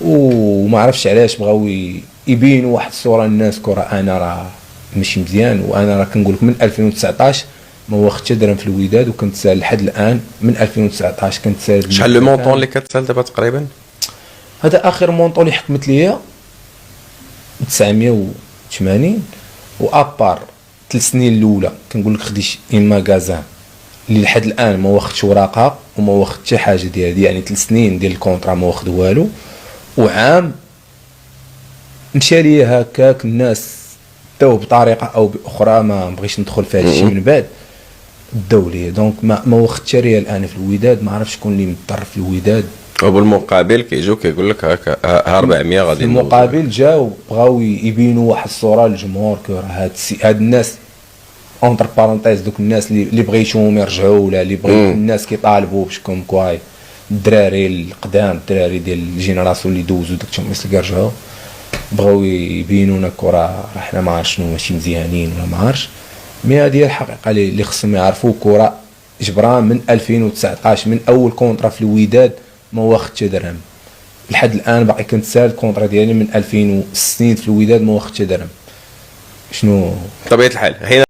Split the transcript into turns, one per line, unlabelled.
وما عرفتش علاش بغاو يبينوا واحد الصوره للناس كره انا راه ماشي مزيان. وانا راه كنقول لك من 2019 ما واخد حتى درهم في الوداد، وكنت سال لحد الان من 2019 كنت سال.
شحال لو مونطون اللي كتسال دابا تقريبا؟
هذا اخر مونطون اللي حكمت ليا 980. وابار 3 سنين الاولى كنقول لك خديت اما كازان اللي لحد الان ما واخدش وراقها وما واخد حتى حاجه ديال هذه، يعني 3 سنين ديال الكونطرا ما واخد والو. وعام مشى ليا هكاك الناس داوه بطريقه او باخرى، ما بغيتش ندخل في هذا الشيء من بعد، داو ليا. دونك ما واخد حتى ريال الان في الوداد. ما عرفتش شكون اللي مضطر في الوداد.
وبالمقابل كيجيو كيقول لك هكا 400 غادي.
في المقابل جاو بغاو يبينوا واحد الصوره للجمهور كو راه هاد الناس اونتر بارونتيز، دوك الناس اللي بغيتوهم يرجعوا ولا اللي بغيت الناس كيطالبوا باش كوم كواي الدراري القدام، الدراري ديال الجينيراسيون اللي دوزو داك الشيء مثل كيرجعوا، بغاو يبينوا لنا كره راه حنا ما عرفت شنو ماشي مزيانين ولا ما عرفتش. مي هذه هي الحقيقه اللي خصهم يعرفوا. كره جبران من 2019 من اول كونطرا في الوداد ما واخد حتى درهم لحد الان. باقي كنت سال الكونطرا ديالي من 2006 في الوداد ما واخد حتى درهم. شنو
طبيعه الحال.